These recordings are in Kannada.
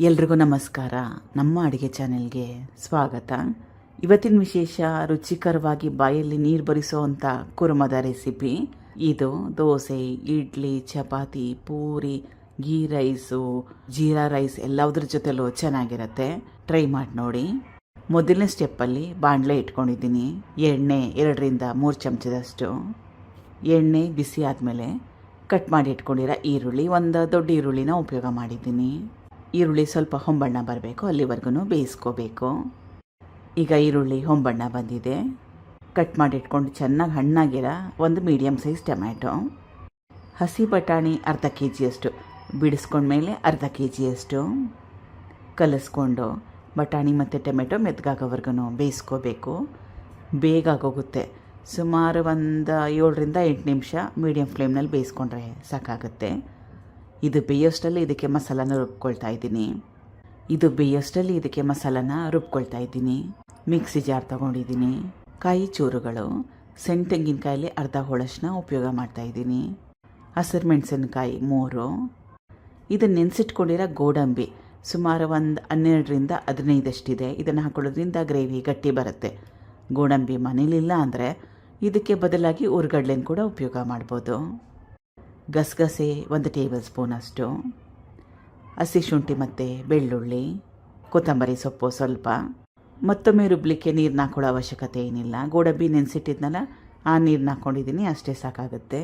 ಎಲ್ರಿಗೂ ನಮಸ್ಕಾರ. ನಮ್ಮ ಅಡುಗೆ ಚಾನೆಲ್ಗೆ ಸ್ವಾಗತ. ಇವತ್ತಿನ ವಿಶೇಷ ರುಚಿಕರವಾಗಿ ಬಾಯಲ್ಲಿ ನೀರು ಬರಿಸೋವಂಥ ಕುರ್ಮದ ರೆಸಿಪಿ. ಇದು ದೋಸೆ, ಇಡ್ಲಿ, ಚಪಾತಿ, ಪೂರಿ, ಗೀ ರೈಸು, ಜೀರಾ ರೈಸ್ ಎಲ್ಲದ್ರ ಜೊತೆಲೂ ಚೆನ್ನಾಗಿರುತ್ತೆ. ಟ್ರೈ ಮಾಡಿ ನೋಡಿ. ಮೊದಲನೇ ಸ್ಟೆಪ್ಪಲ್ಲಿ ಬಾಣಲೆ ಇಟ್ಕೊಂಡಿದ್ದೀನಿ. ಎಣ್ಣೆ 2-3 ಚಮಚದಷ್ಟು. ಎಣ್ಣೆ ಬಿಸಿ ಆದಮೇಲೆ ಕಟ್ ಮಾಡಿ ಇಟ್ಕೊಂಡಿರೋ ಈರುಳ್ಳಿ, ಒಂದು ದೊಡ್ಡ ಈರುಳ್ಳಿನ ಉಪಯೋಗ ಮಾಡಿದ್ದೀನಿ. ಈರುಳ್ಳಿ ಸ್ವಲ್ಪ ಹೊಂಬಣ್ಣ ಬರಬೇಕು, ಅಲ್ಲಿವರೆಗೂ ಬೇಯಿಸ್ಕೋಬೇಕು. ಈಗ ಈರುಳ್ಳಿ ಹೊಂಬಣ್ಣ ಬಂದಿದೆ. ಕಟ್ ಮಾಡಿ ಇಟ್ಕೊಂಡು ಚೆನ್ನಾಗಿ ಹಣ್ಣಾಗಿರೋ ಒಂದು ಮೀಡಿಯಮ್ ಸೈಜ್ ಟೊಮ್ಯಾಟೊ, ಹಸಿ ಬಟಾಣಿ ಅರ್ಧ ಕೆ ಜಿಯಷ್ಟು ಬಿಡಿಸ್ಕೊಂಡ್ಮೇಲೆ ಅರ್ಧ ಕೆ ಜಿಯಷ್ಟು ಕಲಿಸ್ಕೊಂಡು ಬಟಾಣಿ ಮತ್ತು ಟೊಮೆಟೊ ಮೆತ್ತಗಾಗೋವರೆಗೂ ಬೇಯಿಸ್ಕೋಬೇಕು. ಬೇಗ ಆಗೋಗುತ್ತೆ. ಸುಮಾರು ಒಂದು 7-8 ನಿಮಿಷ ಮೀಡಿಯಮ್ ಫ್ಲೇಮ್ನಲ್ಲಿ ಬೇಯಿಸ್ಕೊಂಡ್ರೆ ಸಾಕಾಗುತ್ತೆ. ಇದು ಬೇಯೋಷ್ಟರಲ್ಲಿ ಇದಕ್ಕೆ ಮಸಾಲಾನ ರುಬ್ಕೊಳ್ತಾ ಇದ್ದೀನಿ. ಮಿಕ್ಸಿ ಜಾರ್ ತೊಗೊಂಡಿದ್ದೀನಿ. ಕಾಯಿ ಚೂರುಗಳು, ಸಣ್ಣ ತೆಂಗಿನಕಾಯಲ್ಲಿ ಅರ್ಧ ಹೋಳಷ್ಟನ್ನ ಉಪಯೋಗ ಮಾಡ್ತಾಯಿದ್ದೀನಿ. ಹಸಿರು ಮೆಣಸಿನಕಾಯಿ 3. ಇದು ನೆನೆಸಿಟ್ಕೊಂಡಿರೋ ಗೋಡಂಬಿ ಸುಮಾರು ಒಂದು 12-15 ಇದನ್ನು ಹಾಕೊಳ್ಳೋದ್ರಿಂದ ಗ್ರೇವಿ ಗಟ್ಟಿ ಬರುತ್ತೆ. ಗೋಡಂಬಿ ಮನೇಲಿಲ್ಲ ಅಂದರೆ ಇದಕ್ಕೆ ಬದಲಾಗಿ ಉರ್ಗಡ್ಲೆನ ಕೂಡ ಉಪಯೋಗ ಮಾಡ್ಬೋದು. ಗಸಗಸೆ 1 ಟೇಬಲ್ ಸ್ಪೂನ್ ಅಷ್ಟು, ಹಸಿ ಶುಂಠಿ ಮತ್ತು ಬೆಳ್ಳುಳ್ಳಿ, ಕೊತ್ತಂಬರಿ ಸೊಪ್ಪು ಸ್ವಲ್ಪ. ಮತ್ತೊಮ್ಮೆ ರುಬ್ಲಿಕ್ಕೆ ನೀರನ್ನ ಹಾಕೊಳ್ಳೋ ಅವಶ್ಯಕತೆ ಏನಿಲ್ಲ. ಗೋಡಂಬಿ ನೆನೆಸಿಟ್ಟಿದ್ನಲ್ಲ, ಆ ನೀರನ್ನ ಹಾಕ್ಕೊಂಡಿದ್ದೀನಿ, ಅಷ್ಟೇ ಸಾಕಾಗುತ್ತೆ.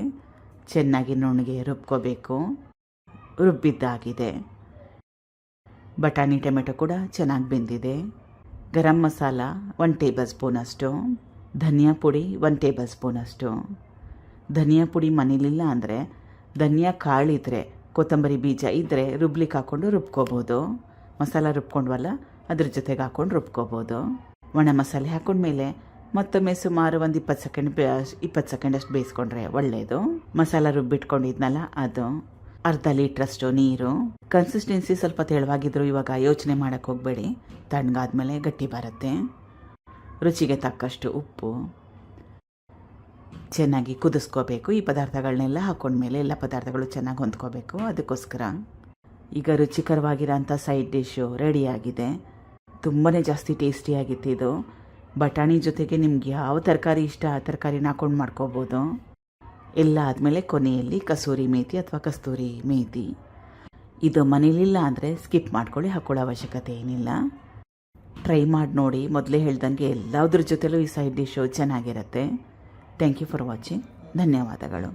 ಚೆನ್ನಾಗಿ ನುಣ್ಣಗೆ ರುಬ್ಕೋಬೇಕು. ರುಬ್ಬಿದ್ದಾಗಿದೆ. ಬಟಾಣಿ ಟೊಮೆಟೊ ಕೂಡ ಚೆನ್ನಾಗಿ ಬೆಂದಿದೆ. ಗರಂ ಮಸಾಲ 1 ಟೇಬಲ್ ಸ್ಪೂನ್ ಅಷ್ಟು, ಧನಿಯಾ ಪುಡಿ 1 ಟೇಬಲ್ ಸ್ಪೂನ್ ಅಷ್ಟು. ಧನಿಯಾ ಪುಡಿ ಮನೇಲಿಲ್ಲ ಅಂದರೆ ಧನಿಯಾ ಕಾಳಿದ್ರೆ, ಕೊತ್ತಂಬರಿ ಬೀಜ ಇದ್ದರೆ ರುಬ್ಲಿಕ್ಕೆ ಹಾಕ್ಕೊಂಡು ರುಬ್ಕೋಬೋದು. ಮಸಾಲ ರುಬ್ಕೊಂಡ್ವಲ್ಲ, ಅದ್ರ ಜೊತೆಗೆ ಹಾಕ್ಕೊಂಡು ರುಬ್ಕೋಬೋದು. ಒಣ ಮಸಾಲೆ ಹಾಕೊಂಡ್ಮೇಲೆ ಮತ್ತೊಮ್ಮೆ ಸುಮಾರು ಒಂದು 20 ಸೆಕೆಂಡ್ ಅಷ್ಟು ಬೇಯಿಸ್ಕೊಂಡ್ರೆ ಒಳ್ಳೆಯದು. ಮಸಾಲ ರುಬ್ಬಿಟ್ಕೊಂಡಿದ್ನಲ್ಲ ಅದು, ಅರ್ಧ ಲೀಟ್ರಷ್ಟು ನೀರು. ಕನ್ಸಿಸ್ಟೆನ್ಸಿ ಸ್ವಲ್ಪ ತೆಳುವಾಗಿದ್ರು ಇವಾಗ ಯೋಚನೆ ಮಾಡೋಕ್ಕೆ ಹೋಗಬೇಡಿ, ತಣ್ಣಗಾದ್ಮೇಲೆ ಗಟ್ಟಿ ಬರುತ್ತೆ. ರುಚಿಗೆ ತಕ್ಕಷ್ಟು ಉಪ್ಪು. ಚೆನ್ನಾಗಿ ಕುದಿಸ್ಕೋಬೇಕು. ಈ ಪದಾರ್ಥಗಳನ್ನೆಲ್ಲ ಹಾಕೊಂಡ್ಮೇಲೆ ಎಲ್ಲ ಪದಾರ್ಥಗಳು ಚೆನ್ನಾಗಿ ಹೊಂದ್ಕೋಬೇಕು. ಅದಕ್ಕೋಸ್ಕರ ಈಗ ರುಚಿಕರವಾಗಿರೋಂಥ ಸೈಡ್ ಡಿಶ್ಶು ರೆಡಿಯಾಗಿದೆ. ತುಂಬಾ ಜಾಸ್ತಿ ಟೇಸ್ಟಿಯಾಗಿತ್ತು ಇದು. ಬಟಾಣಿ ಜೊತೆಗೆ ನಿಮ್ಗೆ ಯಾವ ತರಕಾರಿ ಇಷ್ಟ ಆ ತರಕಾರಿನ ಹಾಕೊಂಡು ಮಾಡ್ಕೋಬೋದು. ಎಲ್ಲ ಆದಮೇಲೆ ಕೊನೆಯಲ್ಲಿ ಕಸೂರಿ ಮೇಥಿ ಅಥವಾ ಕಸ್ತೂರಿ ಮೇಥಿ. ಇದು ಮನೇಲಿಲ್ಲ ಅಂದರೆ ಸ್ಕಿಪ್ ಮಾಡ್ಕೊಳ್ಳಿ, ಹಾಕೊಳ್ಳೋ ಅವಶ್ಯಕತೆ ಏನಿಲ್ಲ. ಟ್ರೈ ಮಾಡಿ ನೋಡಿ. ಮೊದಲೇ ಹೇಳ್ದಂಗೆ ಎಲ್ಲದ್ರ ಜೊತೆಲೂ ಈ ಸೈಡ್ ಡಿಶ್ಶು ಚೆನ್ನಾಗಿರುತ್ತೆ. Thank you for watching. ಧನ್ಯವಾದಗಳು.